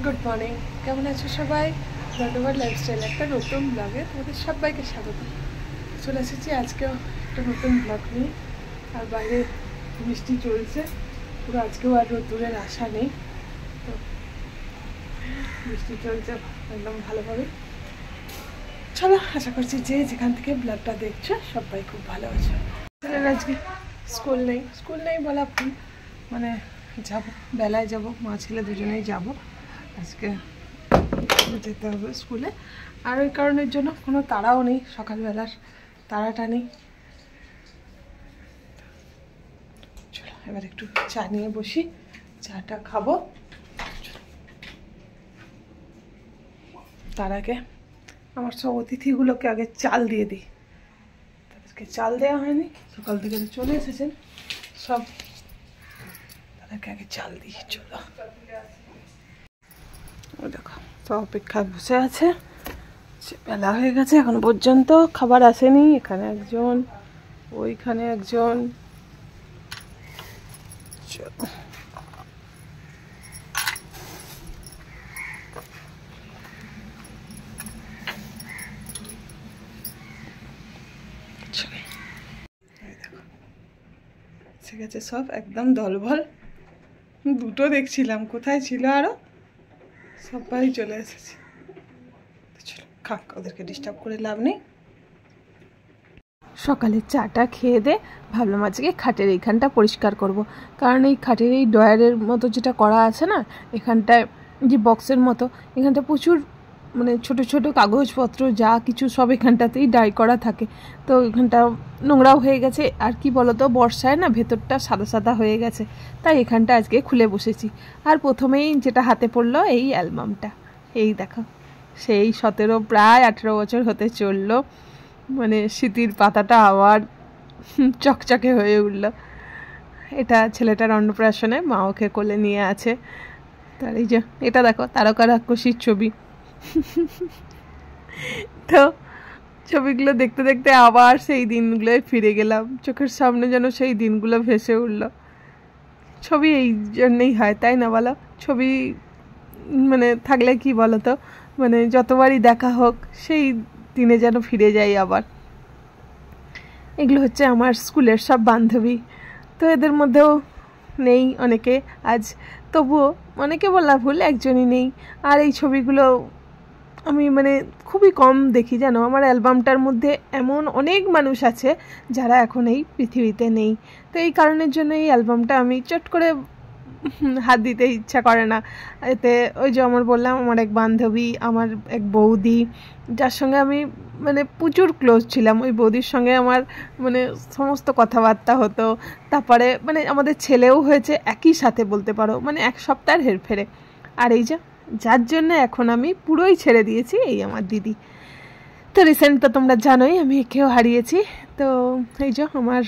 Good morning, কেমন আছো সবাই? ধন্যবাদ লাইফস্টাইল একটা নতুন ব্লগে তোমাদের সবাইকে স্বাগত। চলে এসেছি আজকেও একটা নতুন ব্লগ নিয়ে। আর বাইরে বৃষ্টি চলছে পুরো, আজকেও আর রোদ্দুরের আশা নেই। তো বৃষ্টি চলছে একদম ভালোভাবে। চলো, আশা করছি যে যেখান থেকে ব্লগটা দেখছো সবাই খুব ভালো আছো। আজকে স্কুল নেই বলা ভুল, মানে যাবো, বেলায় যাব, মা ছেলে দুজনেই যাব। আজকে যেতে হবে স্কুলে, আর ওই কারণের জন্য কোনো তাড়াও নেই, সকালবেলার তাড়াটা নেই। চলো এবার একটু চা নিয়ে বসি, চাটা খাবো। তার আগে আমার সব অতিথিগুলোকে আগে চাল দিয়ে দিই, তাদেরকে চাল দেওয়া হয়নি, সকাল থেকে চলে এসেছেন সব, তাদেরকে আগে চাল দিই। চলো, ও দেখো সব অপেক্ষায় বসে আছে, বেলা হয়ে গেছে এখন পর্যন্ত খাবার আসেনি। এখানে একজন, ওইখানে একজন। চলো ঠিক আছে, সব একদম দলবল। দুটো দেখছিলাম, কোথায় ছিল আরো, সবাই চলে এসেছে। চলো খাক, ওদেরকে ডিস্টার্ব করে লাভ নেই। সকালের চাটা খেয়ে দে ভাবলাম আজকে খাটের এইখানটা পরিষ্কার করব, কারণ এই খাটের এই ড্রয়ারের মতো যেটা করা আছে না, এখানটায় যে বক্সের মতো, এখানটা প্রচুর মানে ছোট ছোট কাগজপত্র যা কিছু সব এখানটাতেই ডাই করা থাকে। তো এখানটা নোংরাও হয়ে গেছে, আর কি বলতো বর্ষায় না ভেতরটা সাদা সাদা হয়ে গেছে, তাই এখানটা আজকে খুলে বসেছি। আর প্রথমেই যেটা হাতে পড়লো এই অ্যালবামটা, এই দেখো সেই 17 প্রায় 18 বছর হতে চললো, মানে স্মৃতির পাতাটা আবার চকচকে হয়ে উঠল। এটা ছেলেটার অন্নপ্রাশনে মা ওকে কোলে নিয়ে আছে। তার এই যে এটা দেখো তারকা রাক্ষসীর ছবি। তো ছবিগুলো দেখতে দেখতে আবার সেই দিনগুলোয় ফিরে গেলাম, চোখের সামনে যেন সেই দিনগুলো ভেসে উঠল। ছবি এই জন্যেই হয়, তাই না বলো? ছবি মানে থাকলে কি বলো তো, মানে যতবারই দেখা হোক সেই দিনে যেন ফিরে যাই আবার। এগুলো হচ্ছে আমার স্কুলের সব বান্ধবী, তো এদের মধ্যেও নেই অনেকে আজ, তবুও অনেকে বলা ভুল, একজনই নেই। আর এই ছবিগুলো আমি মানে খুবই কম দেখি জানো। আমার অ্যালবামটার মধ্যে এমন অনেক মানুষ আছে যারা এখন এই পৃথিবীতে নেই, তো এই কারণের জন্য এই অ্যালবামটা আমি চট করে হাত দিতে ইচ্ছা করে না। এতে ওই যে আমার বললাম, আমার এক বান্ধবী, আমার এক বৌদি, যার সঙ্গে আমি মানে প্রচুর ক্লোজ ছিলাম, ওই বৌদির সঙ্গে আমার মানে সমস্ত কথাবার্তা হতো। তারপরে মানে আমাদের ছেলেও হয়েছে একই সাথে বলতে পারো, মানে এক সপ্তাহের হেরফেরে। আর এই যে যার জন্য এখন আমি পুরোই ছেড়ে দিয়েছি, এই আমার দিদি। তো রিসেন্ট তো তোমরা জানোই আমি একেও হারিয়েছি। তো এই যে আমার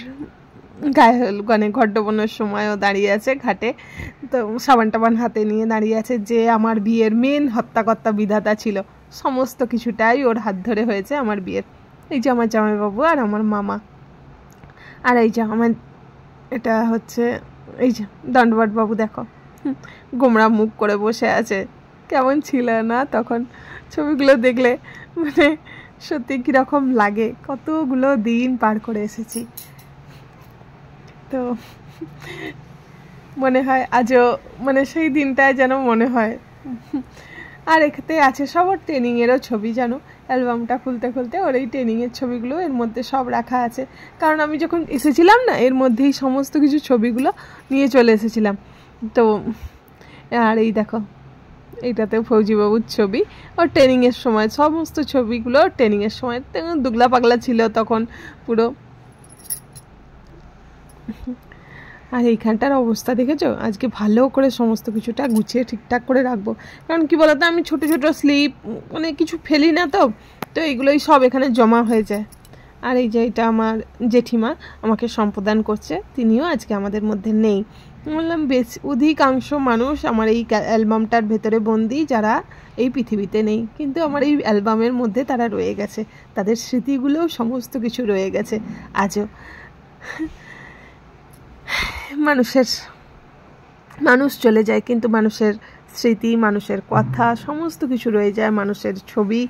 গায়ে মানে ঘর ডোবানোর সময়ও দাঁড়িয়ে আছে ঘাটে, তো সাবান টাবান হাতে নিয়ে দাঁড়িয়ে আছে, যে আমার বিয়ের মেন হত্যাকর্তা বিধাতা ছিল, সমস্ত কিছুটাই ওর হাত ধরে হয়েছে আমার বিয়ের। এই যে আমার জামাইবাবু আর আমার মামা, আর এই যে আমার এটা হচ্ছে এই যে দণ্ডবট বাবু, দেখো গোমরা মুখ করে বসে আছে। কেমন ছিল না তখন ছবিগুলো দেখলে, মানে সত্যি কীরকম লাগে, কতগুলো দিন পার করে এসেছি। তো মনে হয় আজও মানে সেই দিনটায় যেন মনে হয়। আর এখানে আছে সব ওর ট্রেনিংয়েরও ছবি, জানো অ্যালবামটা খুলতে খুলতে ওর এই ট্রেনিংয়ের ছবিগুলো এর মধ্যে সব রাখা আছে, কারণ আমি যখন এসেছিলাম না এর মধ্যেই সমস্ত কিছু ছবিগুলো নিয়ে চলে এসেছিলাম। তো আর এই দেখো এইটাতেও ফৌজিবাবুর ছবি, ওর ট্রেনিংয়ের সময় সমস্ত ছবিগুলো ট্রেনিংয়ের সময়, দুগলা পাগলা ছিল তখন পুরো। আর এইখানটার অবস্থা দেখেছো, আজকে ভালো করে সমস্ত কিছুটা গুছিয়ে ঠিকঠাক করে রাখবো, কারণ কি বলতো আমি ছোট ছোট স্লিপ মানে কিছু ফেলি না, তো এইগুলোই সব এখানে জমা হয়ে যায়। আর এই যে এটা আমার জেঠিমা আমাকে সম্প্রদান করছে, তিনিও আজকে আমাদের মধ্যে নেই। বললাম বেশ অধিকাংশ মানুষ আমার এই অ্যালবামটার ভেতরে বন্দি যারা এই পৃথিবীতে নেই, কিন্তু আমার এই অ্যালবামের মধ্যে তারা রয়ে গেছে, তাদের স্মৃতিগুলোও সমস্ত কিছু রয়ে গেছে আজও। মানুষ চলে যায় কিন্তু মানুষের স্মৃতি, মানুষের কথা, সমস্ত কিছু রয়ে যায়, মানুষের ছবি।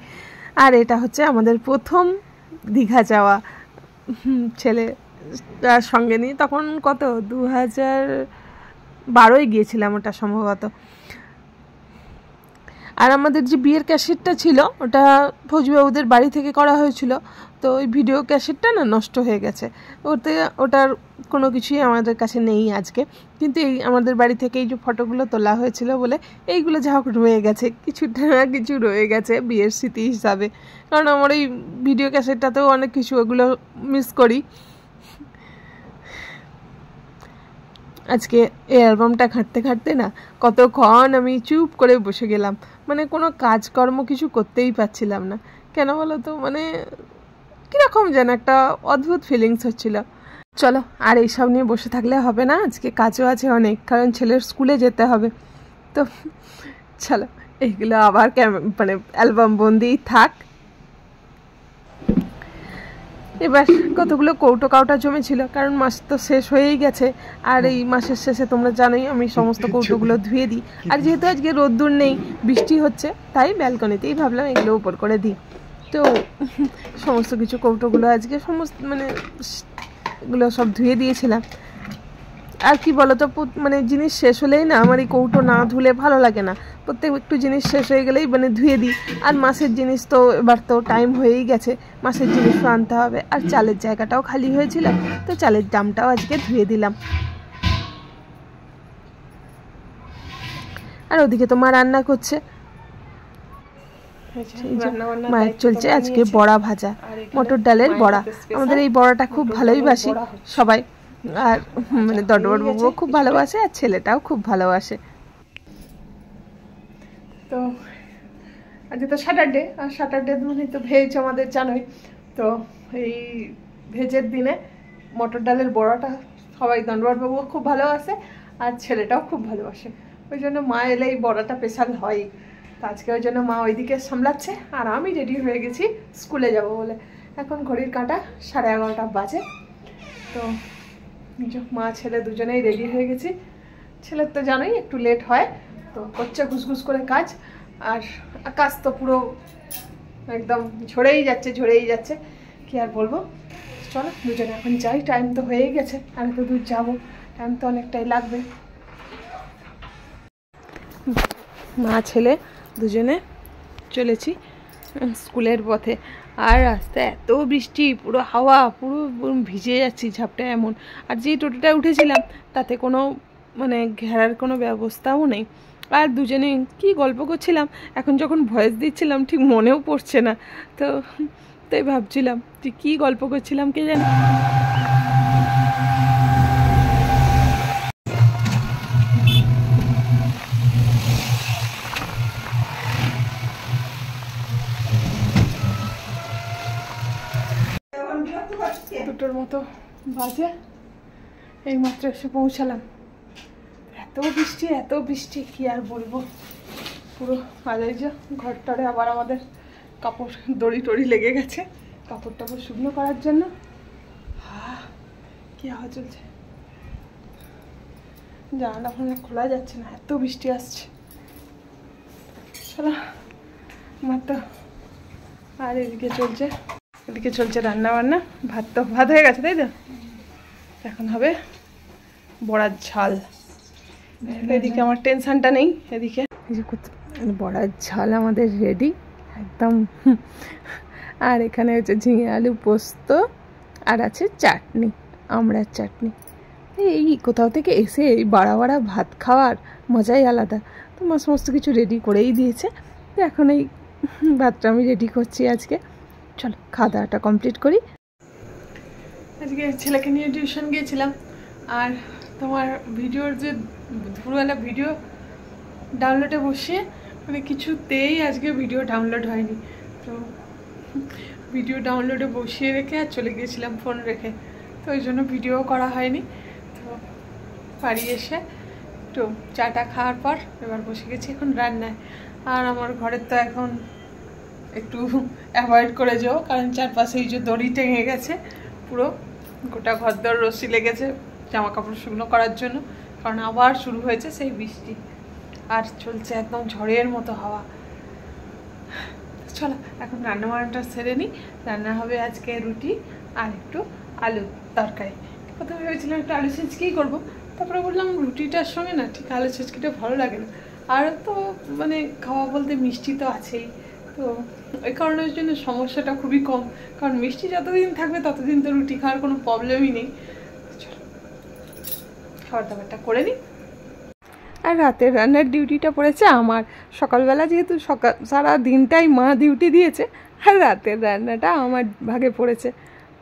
আর এটা হচ্ছে আমাদের প্রথম দীঘা যাওয়া ছেলেটার সঙ্গে নিয়ে। তখন কত 2012 গিয়েছিলাম ওটা সম্ভবত। আর আমাদের যে বিয়ের ক্যাসেটটা ছিল ওটা ফৌজিবাবুদের বাড়ি থেকে করা হয়েছিল, তো ওই ভিডিও ক্যাসেটটা না নষ্ট হয়ে গেছে। ওটার কোনো কিছুই আমাদের কাছে নেই আজকে, কিন্তু এই আমাদের বাড়ি থেকে এই যে ফটোগুলো তোলা হয়েছিল বলে এইগুলো যা হোক রয়ে গেছে, কিছুটা না কিছু রয়ে গেছে বিয়ের স্মৃতি হিসাবে। কারণ আমার এই ভিডিও ক্যাসেটটাতেও অনেক কিছু ওগুলো মিস করি। আজকে এই অ্যালবামটা ঘাঁটতে ঘাঁটতে না কতক্ষণ আমি চুপ করে বসে গেলাম, মানে কোনো কাজকর্ম কিছু করতেই পারছিলাম না। কেন বলো তো, মানে কীরকম যেন একটা অদ্ভুত ফিলিংস হচ্ছিল। চলো আর এইসব নিয়ে বসে থাকলে হবে না, আজকে কাজও আছে অনেক, কারণ ছেলের স্কুলে যেতে হবে। তো চলো এইগুলো আবার মানে অ্যালবাম বন্দিই থাক। এবার কতগুলো কৌটো কাউটা জমেছিল, কারণ মাস তো শেষ হয়েই গেছে। আর এই মাসের শেষে তোমরা জানোই আমি সমস্ত কৌটোগুলো ধুয়ে দিই। আর যেহেতু আজকে রোদ্দুর নেই, বৃষ্টি হচ্ছে, তাই ব্যালকনিতেই ভাবলাম এগুলো উপর করে দিই। তো সমস্ত কিছু কৌটোগুলো আজকে মানে এগুলো সব ধুয়ে দিয়েছিলাম। আর কি বলো তো, মানে জিনিস শেষ হলেই না আমার এই কৌটো না ধুলে ভালো লাগে না। প্রত্যেক একটু জিনিস শেষ হয়ে গেলেই মানে ধুয়ে দিই। আর মাছের জিনিস তো এবার তো টাইম হয়েই গেছে, মাছের জিনিসও আনতে হবে। আর চালের জায়গাটাও খালি হয়েছিল, তো চালের দামটাও আজকে ধুয়ে দিলাম। আর ওদিকে তো মা রান্না করছে, মায়ের চলছে আজকে বড়া ভাজা, মটর ডালের বড়া। আমাদের এই বড়াটা খুব ভালোই বাসি সবাই, আর মানে দডবর বাবুও খুব ভালোবাসে আর ছেলেটাও খুব ভালোবাসে। তো আজকে তো স্যাটারডে, আর স্যাটারডে মানে তো ভেজ আমাদের জানোই। তো এই ভেজের দিনে মটর ডালের বড়াটা সবাই দণ্ডবর বাবুও খুব ভালোবাসে আর ছেলেটাও খুব ভালোবাসে, ওই জন্য মা এলে এই বড়াটা স্পেশাল হয়। তো আজকে ওই জন্য মা ওইদিকে সামলাচ্ছে আর আমি রেডি হয়ে গেছি স্কুলে যাব বলে। এখন ঘড়ির কাঁটা 11:30 বাজে। তো মা ছেলে দুজনেই রেডি হয়ে গেছি। ছেলের তো জানোই একটু লেট হয়, তো করছে ঘুসঘুস করে কাজ। আর আকাশ তো পুরো একদম ঝরেই যাচ্ছে, কি আর বলবো। চলো দুজনে এখন যাই, টাইম তো হয়েই গেছে, আর এত দূর যাবো, টাইম তো অনেকটাই লাগবে। মা ছেলে দুজনে চলেছি স্কুলের পথে। আর রাস্তায় এত বৃষ্টি, পুরো হাওয়া, পুরো ভিজে যাচ্ছি ঝাপটা এমন। আর যে টোটোটায় উঠেছিলাম তাতে কোনো মানে ঘেরার কোনো ব্যবস্থাও নেই। আর দুজনে কি গল্প করছিলাম, এখন যখন ভয়েস দিচ্ছিলাম ঠিক মনেও পড়ছে না। তো তাই ভাবছিলাম যে কী গল্প করছিলাম কে জানে। দুটোর মতো বাজে, এইমাত্র এসে পৌঁছালাম। এত বৃষ্টি কি আর বলবো। পুরো বাজারে যে ঘরটারে আবার আমাদের কাপড় দড়ি টড়ি লেগে গেছে কাপড় টাপড় শুকনো করার জন্য। কি হাওয়া চলছে, জানালা ফানা খোলা যাচ্ছে না, এত বৃষ্টি আসছে। চলো মাত্র। আর এদিকে চলছে রান্না বান্না। ভাত হয়ে গেছে তাই তো, এখন হবে বড়ার ঝাল। এদিকে আমার টেনশনটা নেই, এদিকে বড়ার ঝাল আমাদের রেডি একদম। আর এখানে হচ্ছে ঝিঙে আলু পোস্ত, আর আছে চাটনি, আমড়ার চাটনি। এই কোথাও থেকে এসে এই বাড়া ভাত খাওয়ার মজাই আলাদা। তো মা সমস্ত কিছু রেডি করেই দিয়েছে, তো এখন এই ভাতটা আমি রেডি করছি আজকে। চলো খাওয়া দাওয়াটা কমপ্লিট করি। আজকে ছেলেকে নিয়ে টিউশন গিয়েছিলাম, আর তোমার ভিডিওর যে দুপুরবেলা ভিডিও ডাউনলোডে বসিয়ে মানে কিছুতেই আজকে ভিডিও ডাউনলোড হয়নি। তো ভিডিও ডাউনলোডে বসিয়ে রেখে আর চলে গিয়েছিলাম ফোন রেখে, তো ওই জন্য ভিডিও করা হয়নি। তো বাড়ি এসে একটু চাটা খাওয়ার পর এবার বসে গেছি এখন রান্নায়। আর আমার ঘরের তো এখন একটু অ্যাভয়েড করে যাও, কারণ চারপাশে এই যে দড়ি টেঙে গেছে, পুরো গোটা ঘরদর রশি লেগেছে জামা কাপড় শুকনো করার জন্য, কারণ আবার শুরু হয়েছে সেই বৃষ্টি। আর চলছে একদম ঝড়ের মতো হাওয়া। চলো এখন রান্না বান্নাটা সেরে নিই। রান্না হবে আজকে রুটি আর একটু আলু তরকারি। প্রথমে ভেবেছিলাম একটু আলু ছেঁচকেই করবো, তারপরে বললাম রুটিটার সঙ্গে না ঠিক আলু ছেঁচকিটা ভালো লাগে না, আর তো মানে খাওয়া বলতে মিষ্টি তো আছেই, তো ওই কারণের জন্য সমস্যাটা খুবই কম, কারণ মিষ্টি যতদিন থাকবে ততদিন তো রুটি খাওয়ার কোনো প্রবলেমই নেই। চলো খাবার দাবারটা করে নিই। আর রাতের রান্নার ডিউটিটা পড়েছে আমার। সকালবেলা যেহেতু সারা দিনটাই মা ডিউটি দিয়েছে, আর রাতের রান্নাটা আমার ভাগে পড়েছে,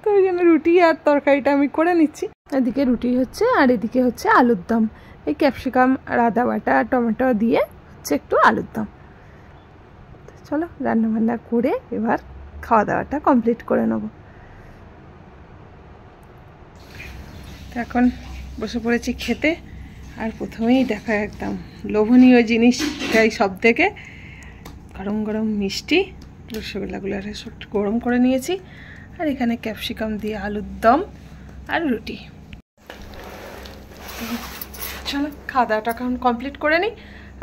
তো ওই জন্য রুটি আর তরকারিটা আমি করে নিচ্ছি। এদিকে রুটি হচ্ছে আর এদিকে হচ্ছে আলুর দম, এই ক্যাপসিকাম আর আদা বাটা টমেটো দিয়ে হচ্ছে একটু আলুর দম। চলো রান্নাবান্না করে এবার খাওয়া দাওয়াটা কমপ্লিট করে নেব। এখন বসে পড়েছি খেতে, আর প্রথমেই দেখা একদম লোভনীয় জিনিস এটাই সব থেকে, গরম গরম মিষ্টি রসগোল্লাগুলো সব গরম করে নিয়েছি, আর এখানে ক্যাপসিকাম দিয়ে আলুর দম আর রুটি। চলো খাওয়া দাওয়াটা এখন কমপ্লিট করে নিই।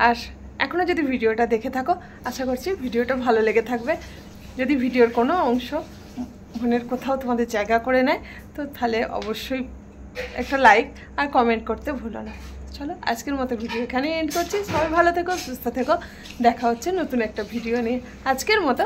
আর এখনও যদি ভিডিওটা দেখে থাকো আশা করছি ভিডিওটা ভালো লেগে থাকবে। যদি ভিডিওর কোনো অংশ মনের কোথাও তোমাদের জায়গা করে নেয় তো তাহলে অবশ্যই একটা লাইক আর কমেন্ট করতে ভুলো না। চলো আজকের মতো ভিডিও এখানেই এন্ড করছি। সবাই ভালো থেকো, সুস্থ থেকো, দেখা হচ্ছে নতুন একটা ভিডিও নিয়ে। আজকের মতো